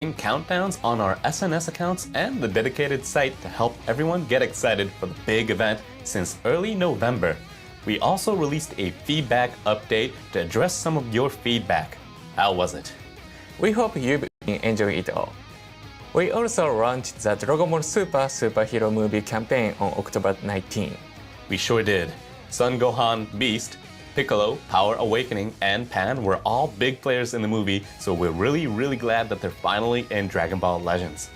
countdowns on our SNS accounts and the dedicated site to help everyone get excited for the big event since early November. We also released a feedback update to address some of your feedback. How was it? We hope you've enjoyed it all. We also launched the Dragon Ball Super superhero movie campaign on October 19. We sure did. Son Gohan, Beast, Piccolo, Power Awakening, and Pan were all big players in the movie, so we're really glad that they're finally in Dragon Ball Legends.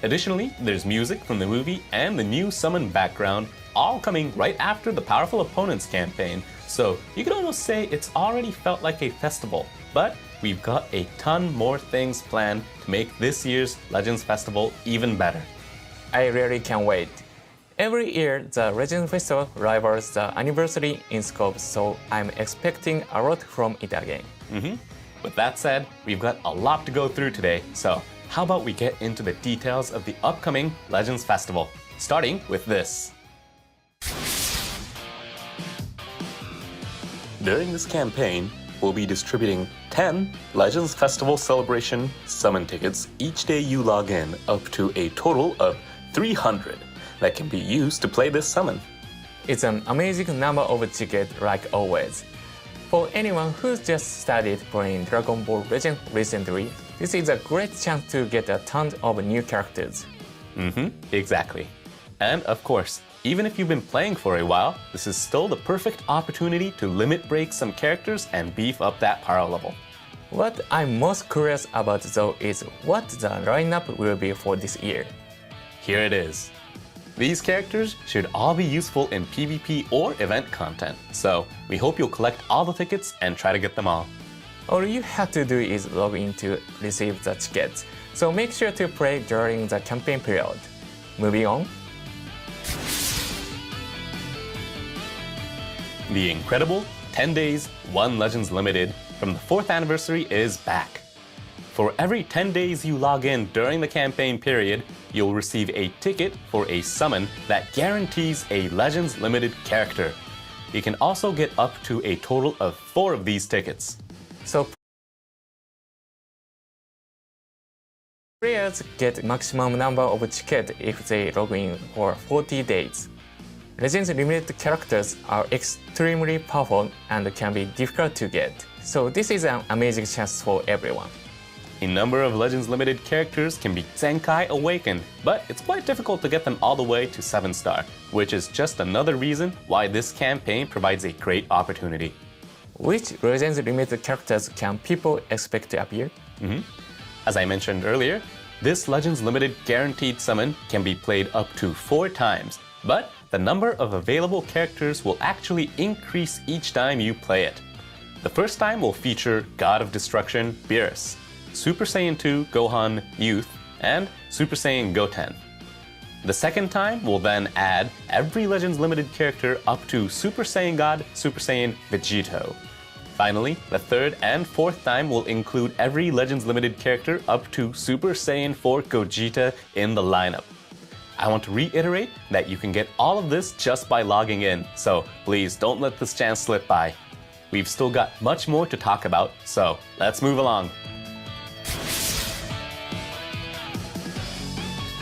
Additionally, there's music from the movie and the new summon background, all coming right after the Powerful Opponents campaign, so you could almost say it's already felt like a festival. But we've got a ton more things planned to make this year's Legends Festival even better. I really can't wait. Every year, the Legends Festival rivals the anniversary in scope, so I'm expecting a lot from it again. With that said, we've got a lot to go through today, so how about we get into the details of the upcoming Legends Festival, starting with this. During this campaign, we'll be distributing 10 Legends Festival Celebration summon tickets each day you log in, up to a total of 300 that can be used to play this summon. It's an amazing number of tickets like always. For anyone who's just started playing Dragon Ball Legends recently, this is a great chance to get a ton of new characters. Exactly. And of course, even if you've been playing for a while, this is still the perfect opportunity to limit break some characters and beef up that power level. What I'm most curious about though is what the lineup will be for this year. Here it is. These characters should all be useful in PvP or event content, so we hope you'll collect all the tickets and try to get them all. All you have to do is log in to receive the tickets, so make sure to play during the campaign period. Moving on. The incredible 10 Days, 1 Legends Limited from the 4th anniversary is back. For every 10 days you log in during the campaign period, you'll receive a ticket for a summon that guarantees a Legends Limited character. You can also get up to a total of 4 of these tickets. So players get maximum number of tickets if they log in for 40 days. Legends Limited characters are extremely powerful and can be difficult to get, so this is an amazing chance for everyone. A number of Legends Limited characters can be Zenkai Awakened, but it's quite difficult to get them all the way to 7-star, which is just another reason why this campaign provides a great opportunity. Which Legends Limited characters can people expect to appear? As I mentioned earlier, this Legends Limited guaranteed summon can be played up to 4 times, but the number of available characters will actually increase each time you play it. The first time will feature God of Destruction Beerus, Super Saiyan 2 Gohan Youth, and Super Saiyan Goten. The second time will then add every Legends Limited character up to Super Saiyan God Super Saiyan Vegito. Finally, the third and fourth time will include every Legends Limited character up to Super Saiyan 4 Gogeta in the lineup. I want to reiterate that you can get all of this just by logging in, so please don't let this chance slip by. We've still got much more to talk about, so let's move along.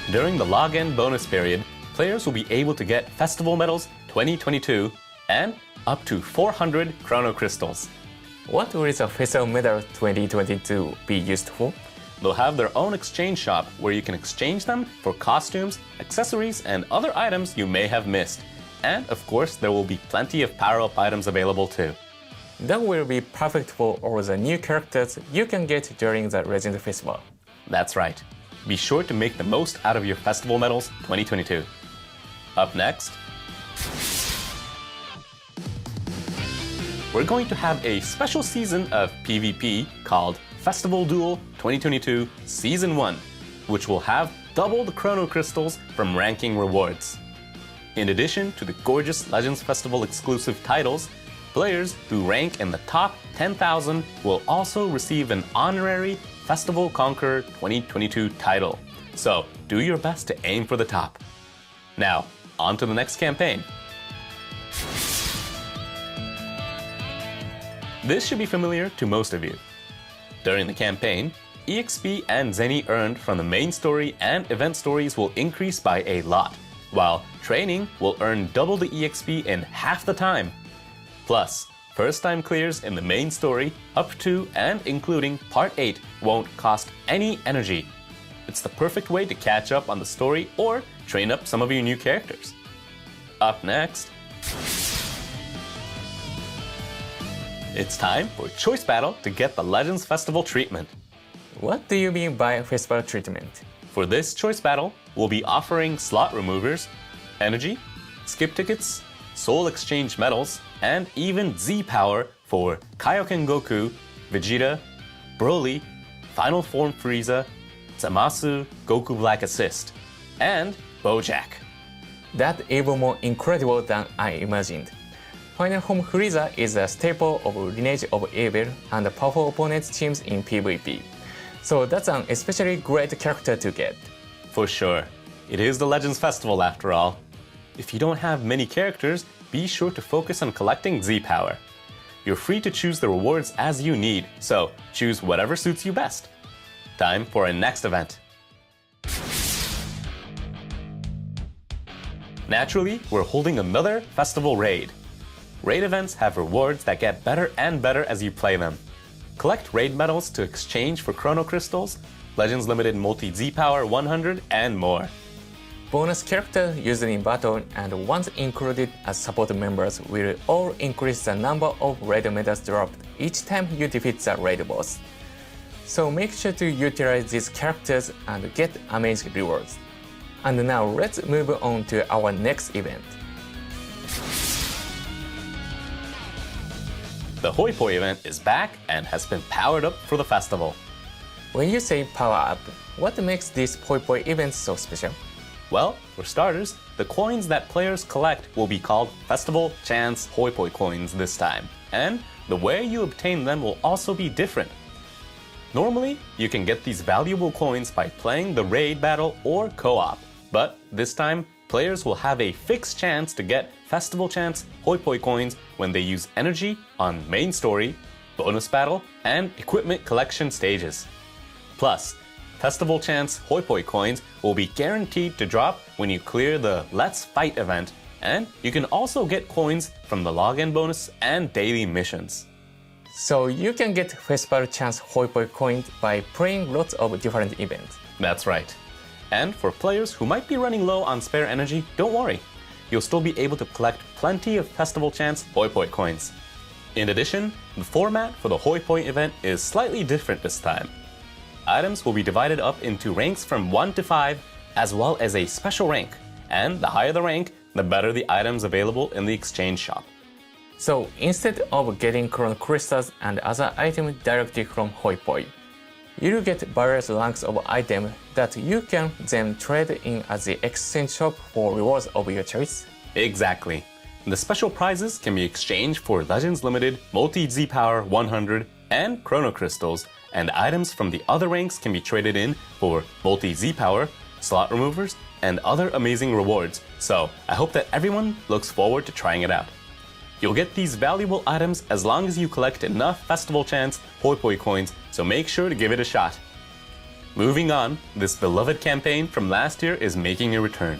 During the login bonus period, players will be able to get Festival Medals 2022 and up to 400 Chrono Crystals. What will the Festival Medal 2022 be used for? They'll have their own exchange shop where you can exchange them for costumes, accessories, and other items you may have missed. And of course, there will be plenty of power-up items available too. That will be perfect for all the new characters you can get during the Legends Festival. That's right. Be sure to make the most out of your Festival Medals 2022. Up next, we're going to have a special season of PvP called Festival Duel 2022 Season 1, which will have double the Chrono Crystals from ranking rewards. In addition to the gorgeous Legends Festival exclusive titles, players who rank in the top 10,000 will also receive an honorary Festival Conqueror 2022 title. So do your best to aim for the top. Now, on to the next campaign. This should be familiar to most of you. During the campaign, EXP and Zenny earned from the main story and event stories will increase by a lot, while training will earn double the EXP in half the time. Plus, first-time clears in the main story up to and including Part 8 won't cost any energy. It's the perfect way to catch up on the story or train up some of your new characters. Up next, it's time for Choice Battle to get the Legends Festival treatment. What do you mean by festival treatment? For this Choice Battle, we'll be offering slot removers, energy, skip tickets, soul exchange medals, and even Z-Power for Kaioken Goku, Vegeta, Broly, Final Form Frieza, Zamasu, Goku Black Assist, and Bojack. That's even more incredible than I imagined. Final Form Frieza is a staple of Lineage of Evil and powerful opponents teams in PvP. So that's an especially great character to get. For sure. It is the Legends Festival after all. If you don't have many characters, be sure to focus on collecting Z-Power. You're free to choose the rewards as you need, so choose whatever suits you best. Time for our next event. Naturally, we're holding another festival raid. Raid events have rewards that get better and better as you play them. Collect raid medals to exchange for Chrono Crystals, Legends Limited Multi Z-Power 100, and more. Bonus characters used in battle and ones included as support members will all increase the number of raid medals dropped each time you defeat the raid boss. So make sure to utilize these characters and get amazing rewards. And now let's move on to our next event. The Hoi Poi event is back and has been powered up for the festival. When you say power up, what makes this Hoi Poi event so special? Well, for starters, the coins that players collect will be called Festival Chance Hoi Poi coins this time, and the way you obtain them will also be different. Normally, you can get these valuable coins by playing the raid battle or co-op, but this time, players will have a fixed chance to get Festival Chance Hoi Poi coins when they use energy on main story, bonus battle, and equipment collection stages. Plus, Festival Chance Hoi Poi coins will be guaranteed to drop when you clear the Let's Fight event, and you can also get coins from the login bonus and daily missions. So you can get Festival Chance Hoi Poi coins by playing lots of different events. That's right. And for players who might be running low on spare energy, don't worry. You'll still be able to collect plenty of Festival Chance Hoi Poi coins. In addition, the format for the Hoi Poi event is slightly different this time. Items will be divided up into ranks from 1 to 5, as well as a special rank. And the higher the rank, the better the items available in the exchange shop. So instead of getting Chrono Crystals and other items directly from Hoi Poi, you'll get various ranks of items that you can then trade in at the exchange shop for rewards of your choice. Exactly. The special prizes can be exchanged for Legends Limited Multi Z-Power 100 and Chrono Crystals, and items from the other ranks can be traded in for Multi Z-Power, slot removers, and other amazing rewards. So I hope that everyone looks forward to trying it out. You'll get these valuable items as long as you collect enough Festival Chance Hoi Poi coins, so make sure to give it a shot. Moving on, this beloved campaign from last year is making a return.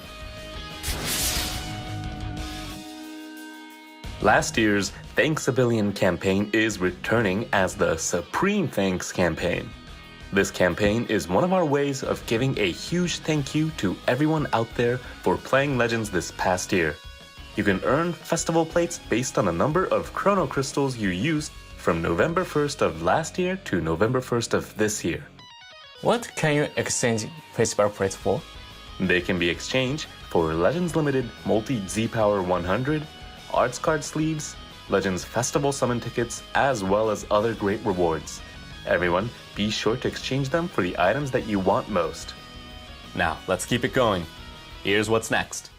Last year's Thanks a Billion campaign is returning as the Supreme Thanks campaign. This campaign is one of our ways of giving a huge thank you to everyone out there for playing Legends this past year. You can earn festival plates based on the number of Chrono Crystals you used from November 1st of last year to November 1st of this year. What can you exchange festival plates for? They can be exchanged for Legends Limited Multi Z-Power 100, Arts Card Sleeves, Legends Festival Summon tickets, as well as other great rewards. Everyone, be sure to exchange them for the items that you want most. Now, let's keep it going. Here's what's next.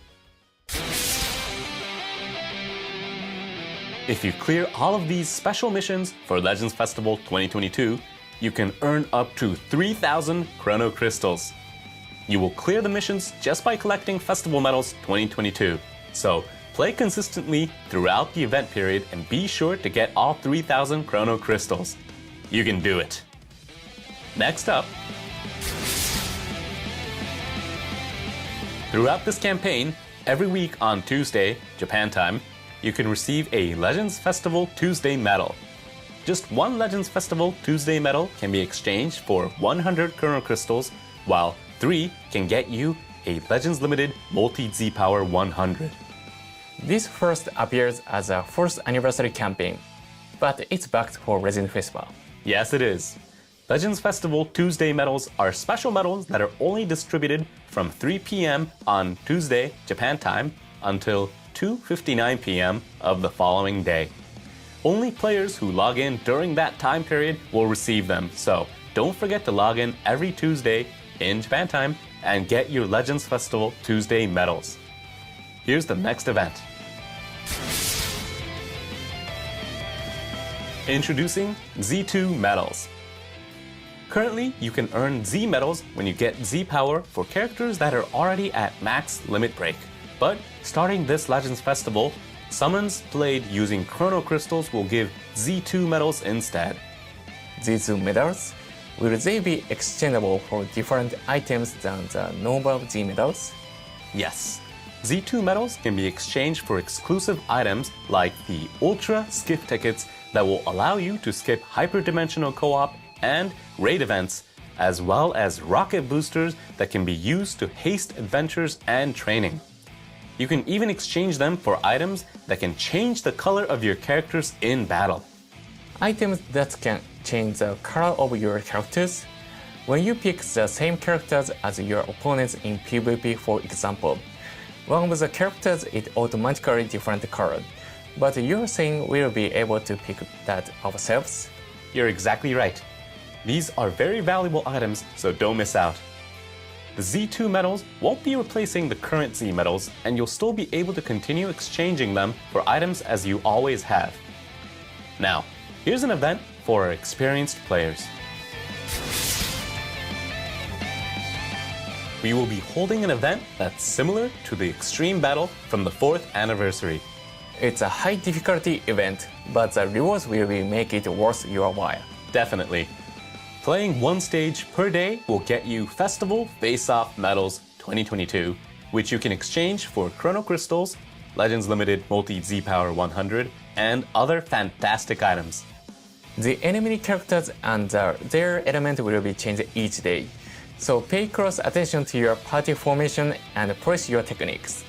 If you clear all of these special missions for Legends Festival 2022, you can earn up to 3,000 Chrono Crystals. You will clear the missions just by collecting Festival Medals 2022. So, play consistently throughout the event period and be sure to get all 3,000 Chrono Crystals. You can do it. Next up, throughout this campaign, every week on Tuesday, Japan time, you can receive a Legends Festival Tuesday medal. Just one Legends Festival Tuesday medal can be exchanged for 100 Chrono Crystals, while 3 can get you a Legends Limited Multi-Z Power 100. This first appears as a 4th anniversary campaign, but it's backed for Legends Festival. Yes, it is. Legends Festival Tuesday medals are special medals that are only distributed from 3 p.m. on Tuesday, Japan time, until 2:59 p.m. of the following day. Only players who log in during that time period will receive them, so don't forget to log in every Tuesday in Japan time and get your Legends Festival Tuesday medals. Here's the next event. Introducing Z2 medals. Currently, you can earn Z medals when you get Z power for characters that are already at max limit break. But starting this Legends Festival, summons played using Chrono Crystals will give Z2 medals instead. These medals, will they be exchangeable for different items than the normal Z medals? Yes. Z2 medals can be exchanged for exclusive items like the Ultra Skip tickets that will allow you to skip hyperdimensional co-op and raid events, as well as rocket boosters that can be used to haste adventures and training. You can even exchange them for items that can change the color of your characters in battle. Items that can change the color of your characters. When you pick the same characters as your opponents in PvP, for example, one of the characters is automatically different color, but you're saying we'll be able to pick that ourselves? You're exactly right. These are very valuable items, so don't miss out. The Z2 medals won't be replacing the current Z medals, and you'll still be able to continue exchanging them for items as you always have. Now, here's an event for experienced players. We will be holding an event that's similar to the Extreme Battle from the 4th anniversary. It's a high difficulty event, but the rewards will make it worth your while. Definitely. Playing one stage per day will get you Festival Face-Off Medals 2022, which you can exchange for Chrono Crystals, Legends Limited Multi-Z Power 100, and other fantastic items. The enemy characters and their element will be changed each day, so pay close attention to your party formation and press your techniques.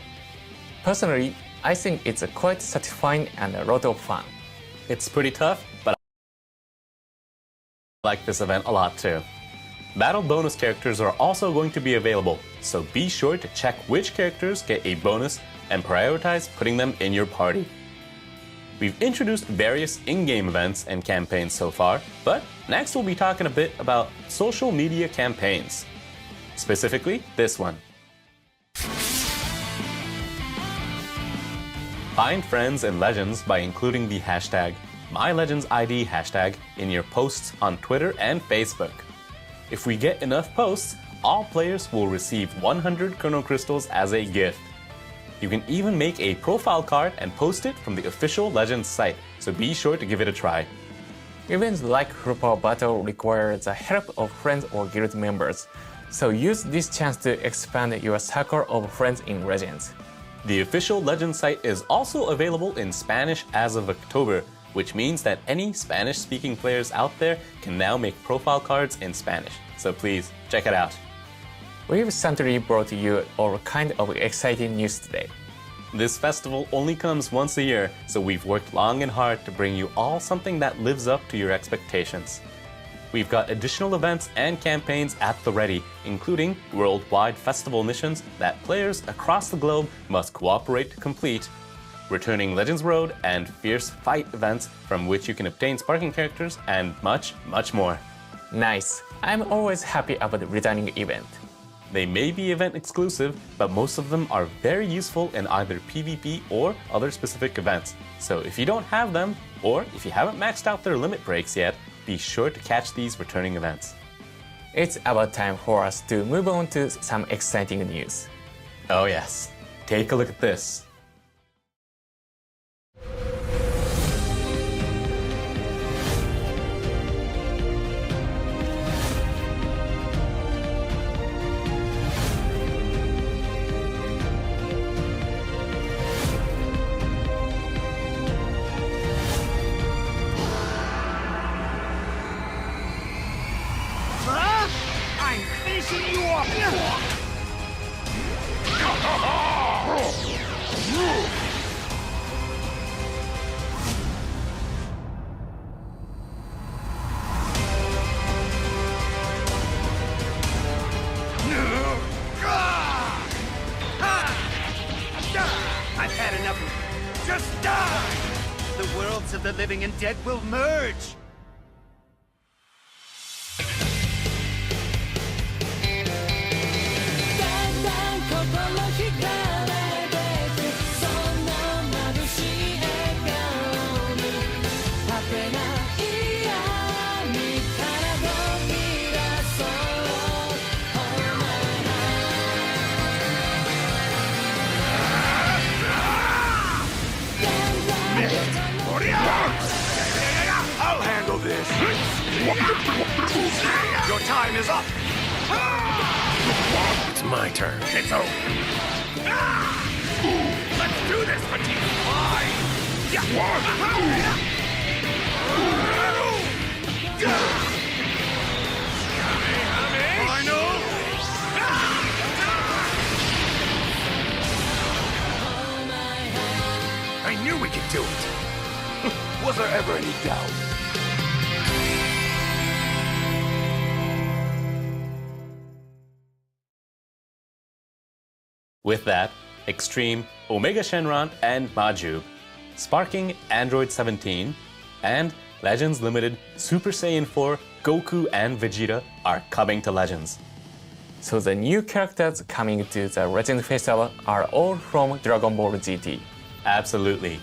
Personally, I think it's quite satisfying and a lot of fun. It's pretty tough, but I like this event a lot too. Battle bonus characters are also going to be available, so be sure to check which characters get a bonus and prioritize putting them in your party. We've introduced various in-game events and campaigns so far, but next we'll be talking a bit about social media campaigns. Specifically, this one. Find friends and legends by including the hashtag MyLegendsID hashtag in your posts on Twitter and Facebook. If we get enough posts, all players will receive 100 Chrono Crystals as a gift. You can even make a profile card and post it from the official Legends site, so be sure to give it a try. Events like Full Power Battle require the help of friends or guild members, so use this chance to expand your circle of friends in Legends. The official Legends site is also available in Spanish as of October, which means that any Spanish-speaking players out there can now make profile cards in Spanish, so please check it out. We've certainly brought you all kind of exciting news today. This festival only comes once a year, so we've worked long and hard to bring you all something that lives up to your expectations. We've got additional events and campaigns at the ready, including worldwide festival missions that players across the globe must cooperate to complete, returning Legends Road and Fierce Fight events from which you can obtain sparking characters, and much, much more. Nice. I'm always happy about the returning event. They may be event exclusive, but most of them are very useful in either PvP or other specific events. So if you don't have them, or if you haven't maxed out their limit breaks yet, be sure to catch these returning events. It's about time for us to move on to some exciting news. Oh yes, take a look at this. Just die! The worlds of the living and dead will merge! I'll handle this! Your time is up! It's my turn. It's over! Let's do this, petite fly! Final! I knew we could do it. Was there ever any doubt? With that, Extreme, Omega Shenron, and Maju, Sparking Android 17, and Legends Limited Super Saiyan 4, Goku, and Vegeta are coming to Legends. So the new characters coming to the Legends Festival are all from Dragon Ball GT. Absolutely.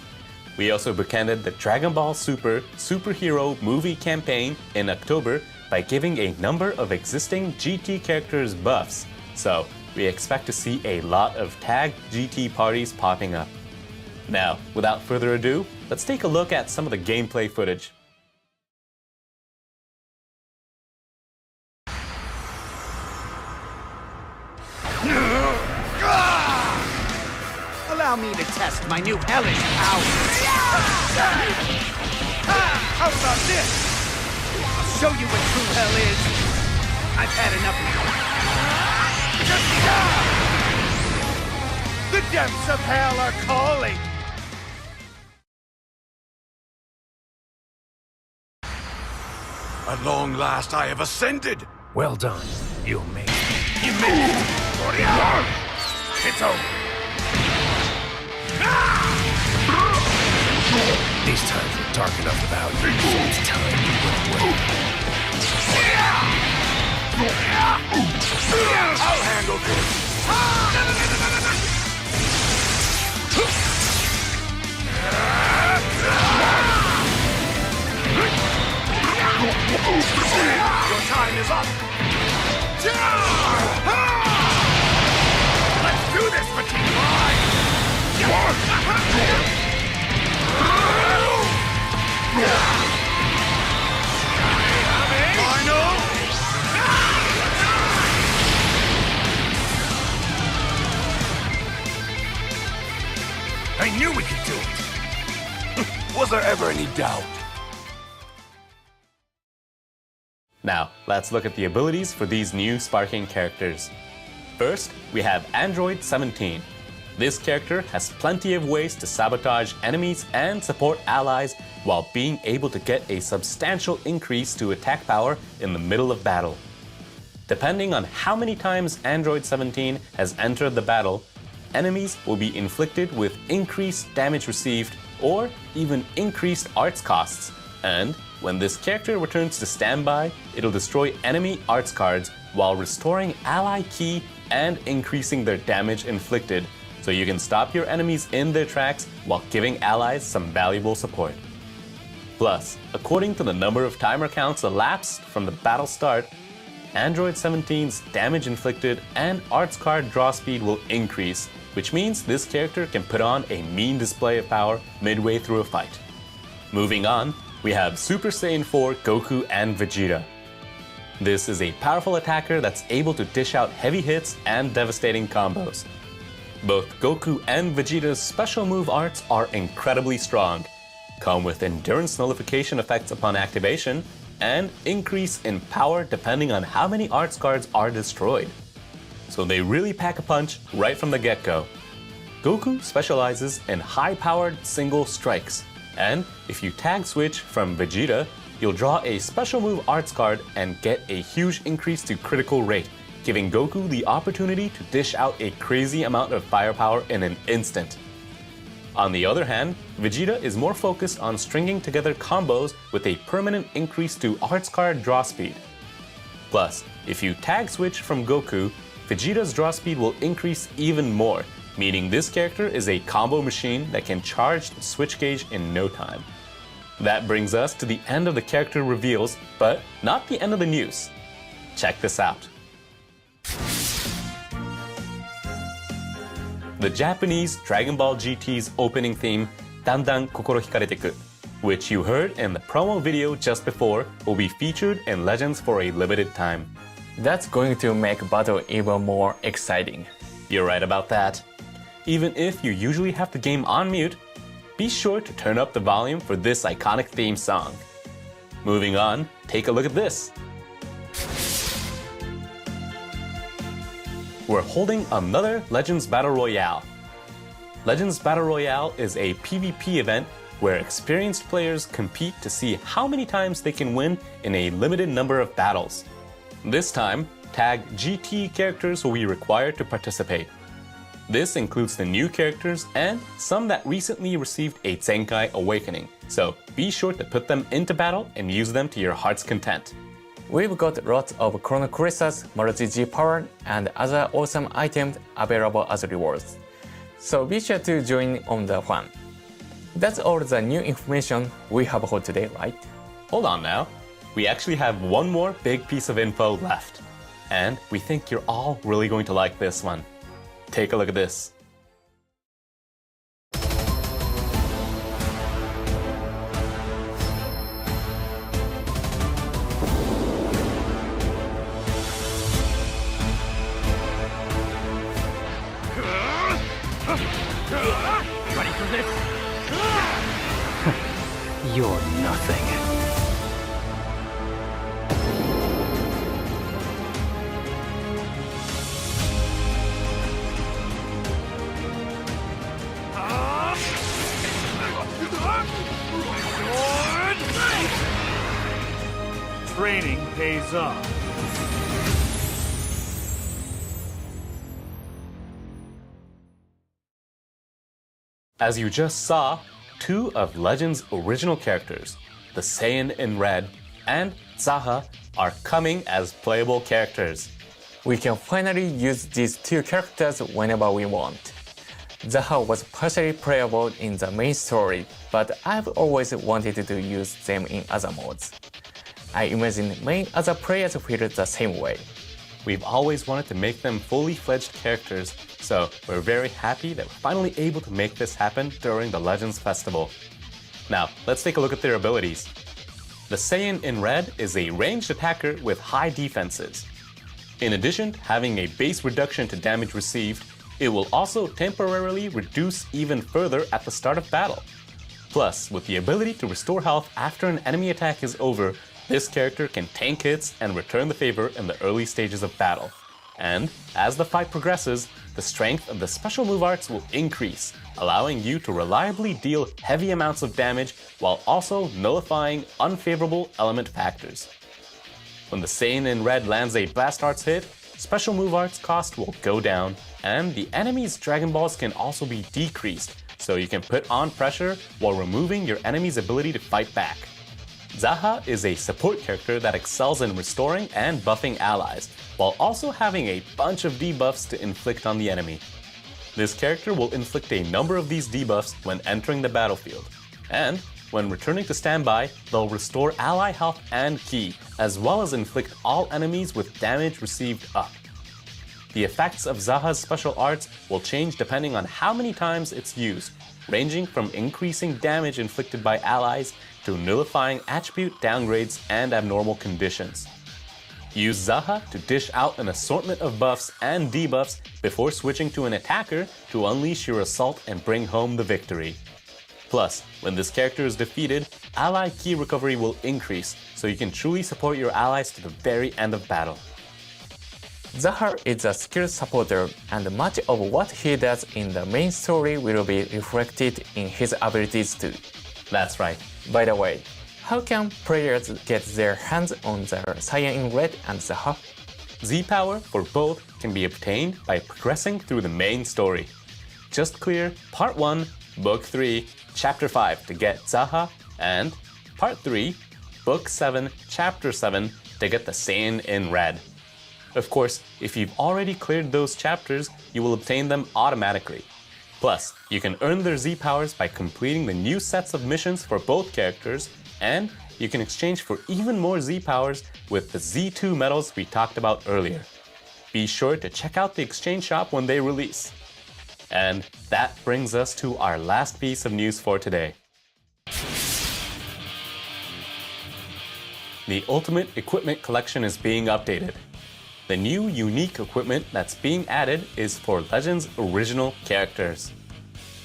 We also bookended the Dragon Ball Super superhero movie campaign in October by giving a number of existing GT characters buffs. So we expect to see a lot of tagged GT parties popping up. Now, without further ado, let's take a look at some of the gameplay footage. Allow me to test my new hellish power. How about this? I'll show you what true hell is. I've had enough of you. The depths of hell are calling. At long last, I have ascended. Well done. You made it. You missed. It's over. These times were dark enough without you, so it's time you went away. I'll handle this. Your time is up. Let's do this, petite fly. Final! I knew we could do it. Was there ever any doubt? Now, let's look at the abilities for these new Sparking characters. First, we have Android 17. This character has plenty of ways to sabotage enemies and support allies while being able to get a substantial increase to attack power in the middle of battle. Depending on how many times Android 17 has entered the battle, enemies will be inflicted with increased damage received or even increased arts costs. And when this character returns to standby, it'll destroy enemy arts cards while restoring ally ki and increasing their damage inflicted, so you can stop your enemies in their tracks while giving allies some valuable support. Plus, according to the number of timer counts elapsed from the battle start, Android 17's damage inflicted and arts card draw speed will increase, which means this character can put on a mean display of power midway through a fight. Moving on, we have Super Saiyan 4 Goku and Vegeta. This is a powerful attacker that's able to dish out heavy hits and devastating combos. Both Goku and Vegeta's special move arts are incredibly strong, come with endurance nullification effects upon activation, and increase in power depending on how many arts cards are destroyed. So they really pack a punch right from the get-go. Goku specializes in high-powered single strikes, and if you tag switch from Vegeta, you'll draw a special move arts card and get a huge increase to critical rate, giving Goku the opportunity to dish out a crazy amount of firepower in an instant. On the other hand, Vegeta is more focused on stringing together combos with a permanent increase to arts card draw speed. Plus, if you tag switch from Goku, Vegeta's draw speed will increase even more, meaning this character is a combo machine that can charge the switch gauge in no time. That brings us to the end of the character reveals, but not the end of the news. Check this out. The Japanese Dragon Ball GT's opening theme, Dandan Kokoro Hikareteku, which you heard in the promo video just before, will be featured in Legends for a limited time. That's going to make battle even more exciting. You're right about that. Even if you usually have the game on mute, be sure to turn up the volume for this iconic theme song. Moving on, take a look at this. We're holding another Legends Battle Royale. Legends Battle Royale is a PvP event where experienced players compete to see how many times they can win in a limited number of battles. This time, tag GT characters will be required to participate. This includes the new characters and some that recently received a Zenkai Awakening, so be sure to put them into battle and use them to your heart's content. We've got lots of Chrono Crystals, multi-G power, and other awesome items available as rewards. So be sure to join on the fun. That's all the new information we have for today, right? Hold on now. We actually have one more big piece of info left. And we think you're all really going to like this one. Take a look at this. Ready for this? You're nothing. Training pays off. As you just saw, two of Legends' original characters, the Saiyan in Red and Zaha, are coming as playable characters. We can finally use these two characters whenever we want. Zaha was partially playable in the main story, but I've always wanted to use them in other modes. I imagine many other players feel the same way. We've always wanted to make them fully fledged characters, so we're very happy that we're finally able to make this happen during the Legends Festival. Now, let's take a look at their abilities. The Saiyan in Red is a ranged attacker with high defenses. In addition to having a base reduction to damage received, it will also temporarily reduce even further at the start of battle. Plus, with the ability to restore health after an enemy attack is over, this character can tank hits and return the favor in the early stages of battle. And as the fight progresses, the strength of the special move arts will increase, allowing you to reliably deal heavy amounts of damage while also nullifying unfavorable element factors. When the Saiyan in Red lands a Blast Arts hit, special move arts cost will go down, and the enemy's Dragon Balls can also be decreased, so you can put on pressure while removing your enemy's ability to fight back. Zaha is a support character that excels in restoring and buffing allies, while also having a bunch of debuffs to inflict on the enemy. This character will inflict a number of these debuffs when entering the battlefield, and when returning to standby, they'll restore ally health and ki, as well as inflict all enemies with damage received up. The effects of Zaha's special arts will change depending on how many times it's used, ranging from increasing damage inflicted by allies to nullifying attribute downgrades and abnormal conditions. Use Zaha to dish out an assortment of buffs and debuffs before switching to an attacker to unleash your assault and bring home the victory. Plus, when this character is defeated, ally ki recovery will increase, so you can truly support your allies to the very end of battle. Zaha is a skilled supporter, and much of what he does in the main story will be reflected in his abilities too. That's right. By the way, how can players get their hands on the Saiyan in Red and Zaha? Z-Power for both can be obtained by progressing through the main story. Just clear Part 1 Book 3, Chapter 5 to get Zaha, and Part 3, Book 7, Chapter 7 to get the Saiyan in red. Of course, if you've already cleared those chapters, you will obtain them automatically. Plus, you can earn their Z powers by completing the new sets of missions for both characters, and you can exchange for even more Z powers with the Z2 medals we talked about earlier. Be sure to check out the exchange shop when they release. And that brings us to our last piece of news for today. The Ultimate Equipment Collection is being updated. The new unique equipment that's being added is for Legends' original characters.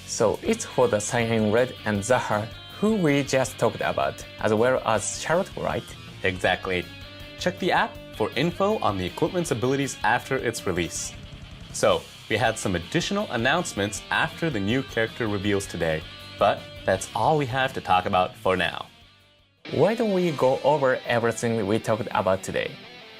So it's for the Saiyan Red and Zahar, who we just talked about, as well as Charlotte, right? Exactly. Check the app for info on the equipment's abilities after its release. So, we had some additional announcements after the new character reveals today, but that's all we have to talk about for now. Why don't we go over everything we talked about today?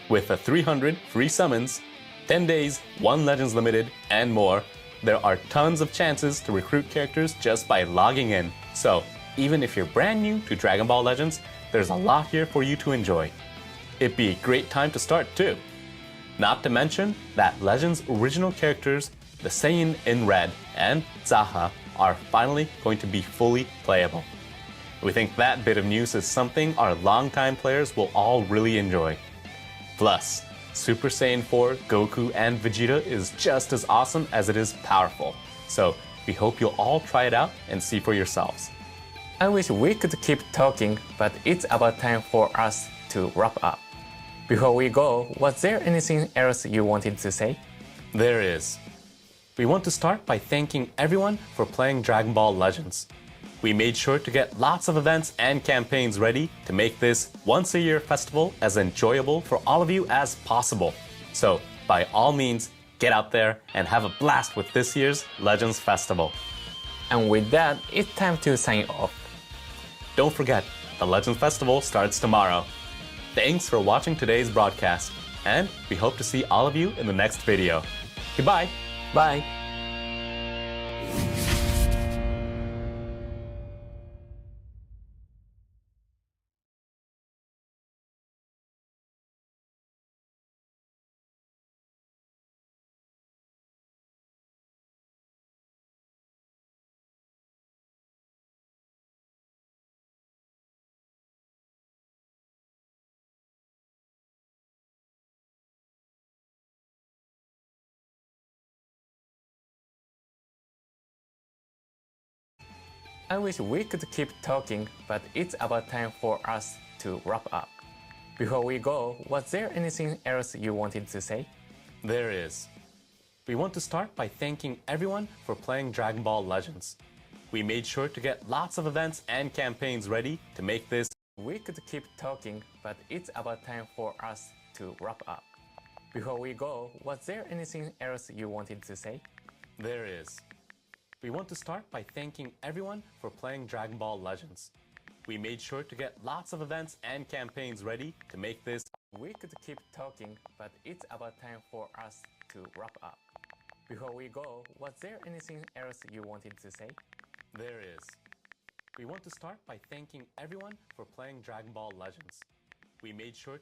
With the 300 free summons, 10 days, 1 Legends Limited, and more, there are tons of chances to recruit characters just by logging in. So, even if you're brand new to Dragon Ball Legends, there's a lot here for you to enjoy. It'd be a great time to start too. Not to mention that Legends' original characters, the Saiyan in red and Zaha, are finally going to be fully playable. We think that bit of news is something our longtime players will all really enjoy. Plus, Super Saiyan 4, Goku, and Vegeta is just as awesome as it is powerful. So, we hope you'll all try it out and see for yourselves. I wish we could keep talking, but it's about time for us to wrap up. Before we go, was there anything else you wanted to say? There is. We want to start by thanking everyone for playing Dragon Ball Legends. We made sure to get lots of events and campaigns ready to make this once-a-year festival as enjoyable for all of you as possible. So, by all means, get out there and have a blast with this year's Legends Festival. And with that, it's time to sign off. Don't forget, the Legends Festival starts tomorrow. Thanks for watching today's broadcast, and we hope to see all of you in the next video. Goodbye! Bye! I wish we could keep talking, but it's about time for us to wrap up. Before we go, was there anything else you wanted to say? There is. We want to start by thanking everyone for playing Dragon Ball Legends. We made sure to get lots of events and campaigns ready to make this. We could keep talking, but it's about time for us to wrap up. Before we go, was there anything else you wanted to say? There is. We want to start by thanking everyone for playing Dragon Ball Legends. We made sure to get lots of events and campaigns ready to make this. We could keep talking, but it's about time for us to wrap up. Before we go, was there anything else you wanted to say? There is. We want to start by thanking everyone for playing Dragon Ball Legends. We made sure